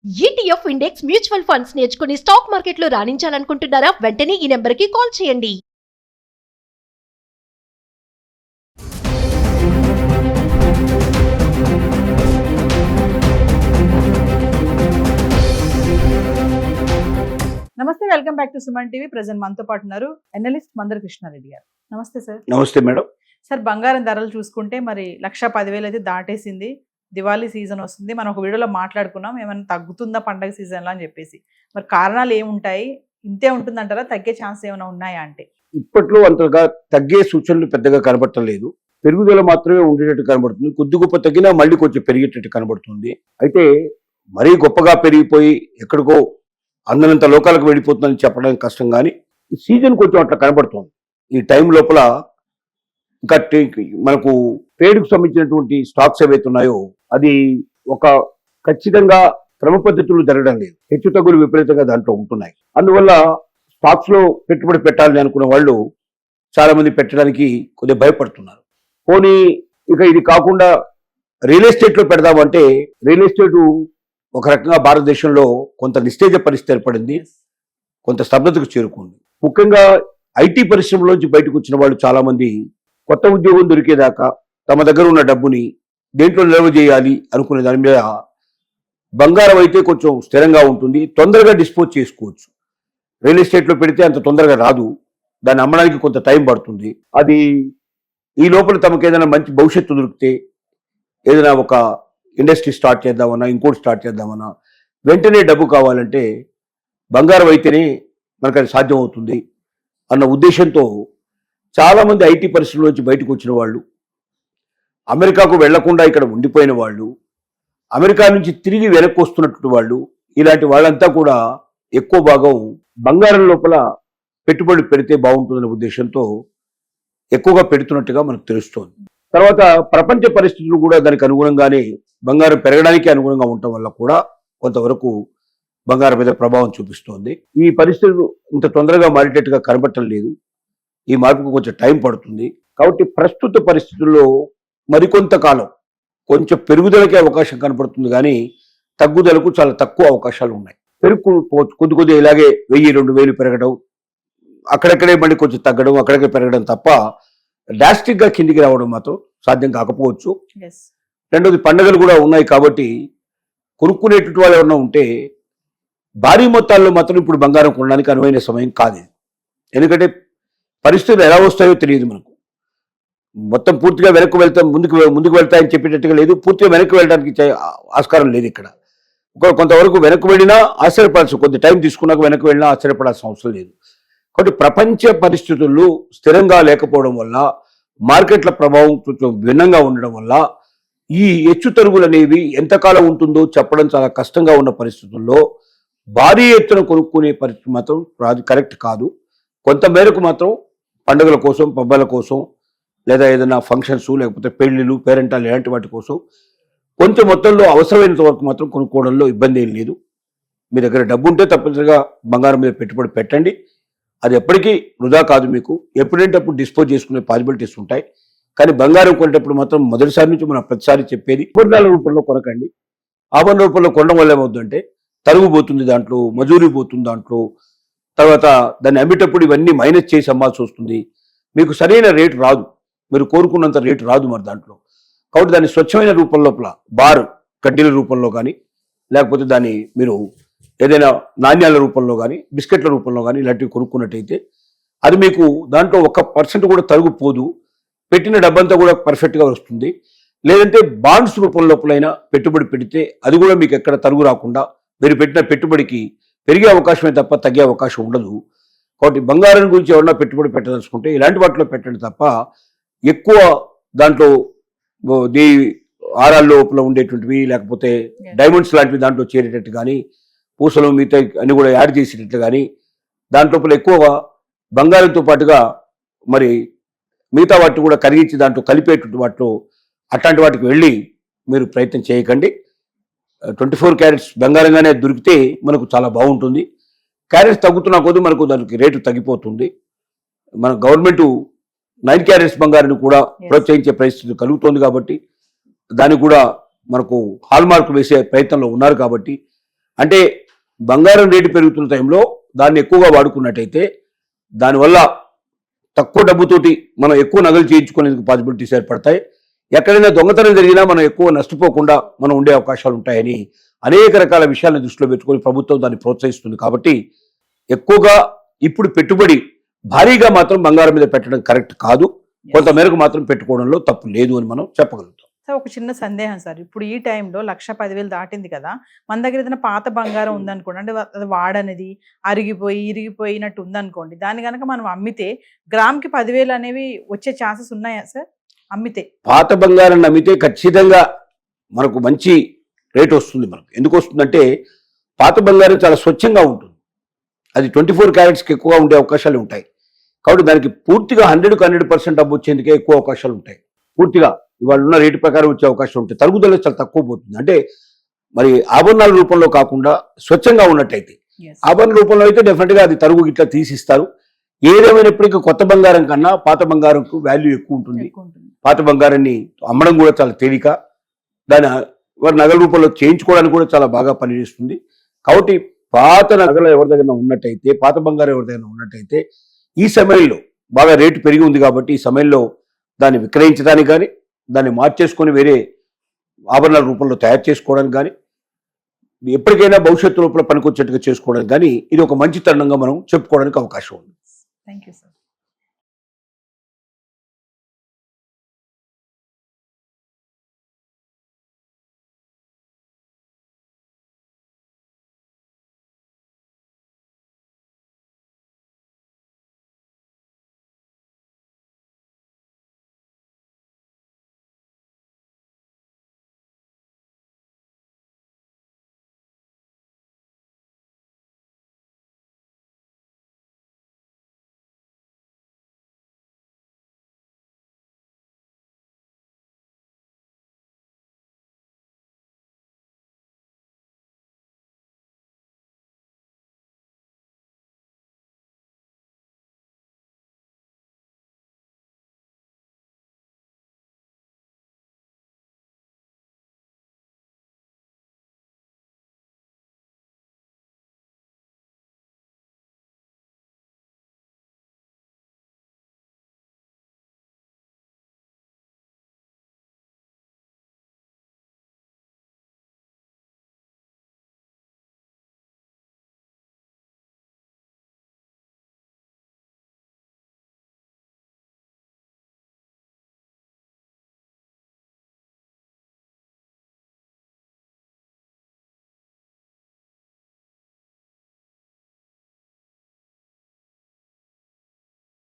ETF index mutual funds నేర్చుకుని stock మార్కెట్లో రాణించాలనుకుంటున్నారా? వెంటనే ఈ నెంబర్కి కాల్ చేయండి. నమస్తే, welcome back to Suman TV. Present మనతో పాటు ఉన్నారు ఎనలిస్ట్ మందర కృష్ణారెడ్డి గారు. నమస్తే సార్. నమస్తే మేడం. సార్, బంగారం ధరలు చూసుకుంటే మరి 1,10,000 అయితే దాటేసింది. దివాళీ సీజన్ వస్తుంది. మనం ఒక వీడియోలో మాట్లాడుకున్నాం ఏమైనా తగ్గుతుందా పండగ సీజన్లో అని చెప్పేసి. మరి కారణాలు ఏముంటాయి? ఇంతే ఉంటుందంటారా? తగ్గే ఛాన్స్ ఏమైనా ఉన్నాయా అంటే? ఇప్పట్లో అంతగా తగ్గే సూచనలు పెద్దగా కనబడటలేదు. పెరుగుదల మాత్రమే ఉండేటట్టు కనబడుతుంది. కొద్ది గొప్ప తగ్గినా మళ్ళీ కొంచెం పెరిగేటట్టు కనబడుతుంది. అయితే మరీ గొప్పగా పెరిగిపోయి ఎక్కడికో అందనంత లోకాలకు వెళ్ళిపోతుందని చెప్పడానికి కష్టం. కానీ ఈ సీజన్ కొంచెం అట్లా కనబడుతుంది. ఈ టైం లోపల ఇంకా మనకు ట్రేడ్కు సంబంధించినటువంటి స్టాక్స్ ఏవైతే ఉన్నాయో అది ఒక ఖచ్చితంగా క్రమ పద్ధతులు జరగడం లేదు. హెచ్చు తగ్గులు విపరీతంగా దాంట్లో ఉంటున్నాయి. అందువల్ల స్టాక్స్ లో పెట్టుబడి పెట్టాలని అనుకున్న వాళ్ళు చాలా మంది పెట్టడానికి కొద్దిగా భయపడుతున్నారు. పోనీ ఇక ఇది కాకుండా రియల్ ఎస్టేట్ లో పెడదామంటే రియల్ ఎస్టేట్ ఒక రకంగా భారతదేశంలో కొంత నిస్తేజ పరిస్థితి ఏర్పడింది, కొంత స్తబ్దతకు చేరుకుంది. ముఖ్యంగా ఐటీ పరిశ్రమలోంచి బయటకు వచ్చిన వాళ్ళు చాలా మంది కొత్త ఉద్యోగం దొరికేదాకా తమ దగ్గర ఉన్న డబ్బుని దేంట్లో నిల్వ చేయాలి అనుకునే దాని మీద బంగారం అయితే కొంచెం స్థిరంగా ఉంటుంది, తొందరగా డిస్పోజ్ చేసుకోవచ్చు. రియల్ ఎస్టేట్లో పెడితే అంత తొందరగా రాదు, దాన్ని అమ్మడానికి కొంత టైం పడుతుంది. అది ఈ లోపల తమకు ఏదైనా మంచి భవిష్యత్తు దొరికితే ఏదైనా ఒక ఇండస్ట్రీ స్టార్ట్ చేద్దామన్నా ఇంకోటి స్టార్ట్ చేద్దామన్నా వెంటనే డబ్బు కావాలంటే బంగారం అయితేనే మనకు అది సాధ్యం అవుతుంది అన్న ఉద్దేశంతో చాలామంది ఐటీ పరిశ్రమలోంచి బయటకు వచ్చిన వాళ్ళు, అమెరికాకు వెళ్లకుండా ఇక్కడ ఉండిపోయిన వాళ్ళు, అమెరికా నుంచి తిరిగి వెనక్కి వస్తున్నటువంటి వాళ్ళు, ఇలాంటి వాళ్ళంతా కూడా ఎక్కువ భాగం బంగారం లోపల పెట్టుబడి పెడితే బాగుంటుందనే ఉద్దేశంతో ఎక్కువగా పెడుతున్నట్టుగా మనకు తెలుస్తోంది. తర్వాత ప్రపంచ పరిస్థితులు కూడా దానికి అనుగుణంగానే బంగారం పెరగడానికి అనుగుణంగా ఉండటం వల్ల కూడా కొంతవరకు బంగారం మీద ప్రభావం చూపిస్తోంది. ఈ పరిస్థితులు ఇంత తొందరగా మారేటట్టుగా కనబడటం లేదు. ఈ మార్పుకు కొంచెం టైం పడుతుంది. కాబట్టి ప్రస్తుత పరిస్థితుల్లో మరికొంతకాలం కొంచెం పెరుగుదలకే అవకాశం కనపడుతుంది, కానీ తగ్గుదలకు చాలా తక్కువ అవకాశాలు ఉన్నాయి. కొద్ది కొద్దిగా ఇలాగే 1000-2000 పెరగడం, అక్కడక్కడే మళ్ళీ కొంచెం తగ్గడం, అక్కడక్కడే పెరగడం తప్ప డ్రాస్టిక్ గా కిందికి రావడం మాత్రం సాధ్యం కాకపోవచ్చు. రెండోది పండుగలు కూడా ఉన్నాయి కాబట్టి కొనుక్కునేటువంటి వాళ్ళు ఎవరన్నా ఉంటే భారీ మొత్తాల్లో మాత్రం ఇప్పుడు బంగారం కొనడానికి అనువైన సమయం కాదు. ఎందుకంటే పరిస్థితులు ఎలా వస్తాయో తెలియదు మనకు. మొత్తం పూర్తిగా వెనక్కి వెళ్తాం, ముందుకు వెళ్తాయని చెప్పేటట్టుగా లేదు, పూర్తిగా వెనక్కి వెళ్ళడానికి ఆస్కారం లేదు. ఇక్కడ కొంతవరకు వెనక్కి వెళ్ళినా ఆశ్చర్యపడాల్సి, కొద్ది టైం తీసుకున్నాక వెనక్కి వెళ్ళినా ఆశ్చర్యపడాల్సిన అవసరం లేదు. కాబట్టి ప్రపంచ పరిస్థితులు స్థిరంగా లేకపోవడం వల్ల, మార్కెట్ల ప్రభావం కొంచెం భిన్నంగా ఉండడం వల్ల ఈ హెచ్చు తరుగులు అనేవి ఎంతకాలం ఉంటుందో చెప్పడం చాలా కష్టంగా ఉన్న పరిస్థితుల్లో భారీ ఎత్తున కొనుక్కునే పరిస్థితి మాత్రం కరెక్ట్ కాదు. కొంతమేరకు మాత్రం పండుగల కోసం, పబ్బాల కోసం, లేదా ఏదైనా ఫంక్షన్స్, లేకపోతే పెళ్లిళ్ళు, పేరెంటాలు ఇలాంటి వాటి కోసం కొంచెం మొత్తంలో అవసరమైనంత వరకు మాత్రం కొనుక్కోవడంలో ఇబ్బంది ఏం లేదు. మీ దగ్గర డబ్బు ఉంటే తప్పనిసరిగా బంగారం మీద పెట్టుబడి పెట్టండి. అది ఎప్పటికీ వృధా కాదు. మీకు ఎప్పుడంటే అప్పుడు డిస్పోజ్ చేసుకునే పాసిబిలిటీస్ ఉంటాయి. కానీ బంగారం కొనేటప్పుడు మాత్రం మొదటిసారి నుంచి మనం ప్రతిసారి చెప్పేది ఆభరణాల రూపంలో కొనకండి. ఆభరణ రూపంలో కొనడం వల్ల ఏమవుతుందంటే తరుగు పోతుంది, దాంట్లో మజూరీ పోతుంది, దాంట్లో తర్వాత దాన్ని అమ్మేటప్పుడు ఇవన్నీ మైనస్ చేసి అమ్మాల్సి వస్తుంది. మీకు సరైన రేటు రాదు, మీరు కోరుకున్నంత రేటు రాదు మరి దాంట్లో. కాబట్టి దాన్ని స్వచ్ఛమైన రూపం లోపల బార్ కడ్డీల రూపంలో కానీ, లేకపోతే దాన్ని మీరు ఏదైనా నాణ్యాల రూపంలో కానీ, బిస్కెట్ల రూపంలో కానీ ఇలాంటివి కొనుక్కున్నట్టయితే అది మీకు దాంట్లో 1% కూడా తరుగుపోదు, పెట్టిన డబ్బంతా కూడా పర్ఫెక్ట్గా వస్తుంది. లేదంటే బాండ్స్ రూపం లోపలైనా పెట్టుబడి పెడితే అది కూడా మీకు ఎక్కడ తరుగు రాకుండా మీరు పెట్టిన పెట్టుబడికి పెరిగే అవకాశమే తప్ప తగ్గే అవకాశం ఉండదు. కాబట్టి బంగారం గురించి ఎవరన్నా పెట్టుబడి పెట్టదలుచుకుంటే ఇలాంటి వాటిలో పెట్టండి తప్ప ఎక్కువ దాంట్లో ఆరాల లోపల ఉండేటువంటివి, లేకపోతే డైమండ్స్ లాంటివి దాంట్లో చేరేటట్టు కానీ, పూసలు మిగతా అన్ని కూడా యాడ్ చేసేటట్లు కానీ, దాంట్లో ఎక్కువగా బంగారంతో పాటుగా మరి మిగతా వాటిని కూడా కరిగించి దాంట్లో కలిపేటువంటి వాటిలో అట్లాంటి వాటికి వెళ్ళి మీరు ప్రయత్నం చేయకండి. 24 క్యారెట్స్ బంగారంగానే దొరికితే మనకు చాలా బాగుంటుంది. క్యారెట్స్ తగ్గుతున్నా కొద్దీ మనకు దానికి రేటు తగ్గిపోతుంది. మన గవర్నమెంట్ 9 క్యారెట్స్ బంగారాన్ని కూడా ప్రోత్సహించే పరిస్థితి కలుగుతోంది. కాబట్టి దాన్ని కూడా మనకు హాల్ మార్క్ వేసే ప్రయత్నంలో ఉన్నారు. కాబట్టి అంటే బంగారం రేటు పెరుగుతున్న టైంలో దాన్ని ఎక్కువగా వాడుకున్నట్టయితే దానివల్ల తక్కువ డబ్బుతోటి మనం ఎక్కువ నగలు చేయించుకునేందుకు పాసిబిలిటీస్ ఏర్పడతాయి. ఎక్కడైనా దొంగతనం జరిగినా మనం ఎక్కువ నష్టపోకుండా మనం ఉండే అవకాశాలు ఉంటాయని అనేక రకాల విషయాలను దృష్టిలో పెట్టుకొని ప్రభుత్వం దాన్ని ప్రోత్సహిస్తుంది. కాబట్టి ఎక్కువగా ఇప్పుడు పెట్టుబడి భారీగా మాత్రం బంగారం మీద పెట్టడం కరెక్ట్ కాదు. కొంత మేరకు మాత్రం పెట్టుకోవడంలో తప్పు లేదు అని మనం చెప్పగలుగుతాం. సార్ ఒక చిన్న సందేహం సార్, ఇప్పుడు ఈ టైంలో 1,10,000 దాటింది కదా, మన దగ్గర ఏదైనా పాత బంగారం ఉందనుకోండి, అంటే అది వాడనిది ఇరిగిపోయినట్టు ఉందనుకోండి, దాన్ని కనుక మనం అమ్మితే గ్రామ్కి 10,000 అనేవి వచ్చే ఛాన్సెస్ ఉన్నాయా సార్? అమ్మితే పాత బంగారాన్ని అమ్మితే ఖచ్చితంగా మనకు మంచి రేట్ వస్తుంది. మనకు ఎందుకు వస్తుందంటే పాత బంగారం చాలా స్వచ్ఛంగా ఉంటుంది. అది 24 క్యారెట్స్కి ఎక్కువగా ఉండే అవకాశాలు ఉంటాయి. కాబట్టి దానికి పూర్తిగా 100% డబ్బు వచ్చేందుకే ఎక్కువ అవకాశాలు ఉంటాయి. పూర్తిగా ఇవాళ ఉన్న రేటు ప్రకారం వచ్చే అవకాశం ఉంటుంది. తరుగుదల చాలా తక్కువ పోతుంది. అంటే మరి ఆభరణాల రూపంలో కాకుండా స్వచ్ఛంగా ఉన్నట్టయితే, ఆభరణ రూపంలో అయితే డెఫినెట్గా అది తరుగు ఇట్లా తీసిస్తారు. ఏదేమైనప్పటికీ కొత్త బంగారం కన్నా పాత బంగారంకు వాల్యూ ఎక్కువ ఉంటుంది. పాత బంగారాన్ని అమ్మడం కూడా చాలా తేలిక, దాని వారి నగల రూపంలో చేయించుకోవడానికి కూడా చాలా బాగా పనిచేస్తుంది. కాబట్టి పాత నగలు ఎవరి దగ్గర ఉన్నట్టయితే, పాత బంగారం ఎవరి దగ్గర ఉన్నట్టయితే ఈ సమయంలో బాగా రేటు పెరిగి ఉంది కాబట్టి ఈ సమయంలో దాన్ని విక్రయించడానికి కానీ, దాన్ని మార్చేసుకొని వేరే ఆభరణాల రూపంలో తయారు చేసుకోవడానికి కానీ, ఎప్పటికైనా భవిష్యత్తు రూపంలో పనికొచ్చేట్టుగా చేసుకోవడానికి కానీ ఇది ఒక మంచి తరుణంగా మనం చెప్పుకోవడానికి అవకాశం ఉంది. Thank you sir.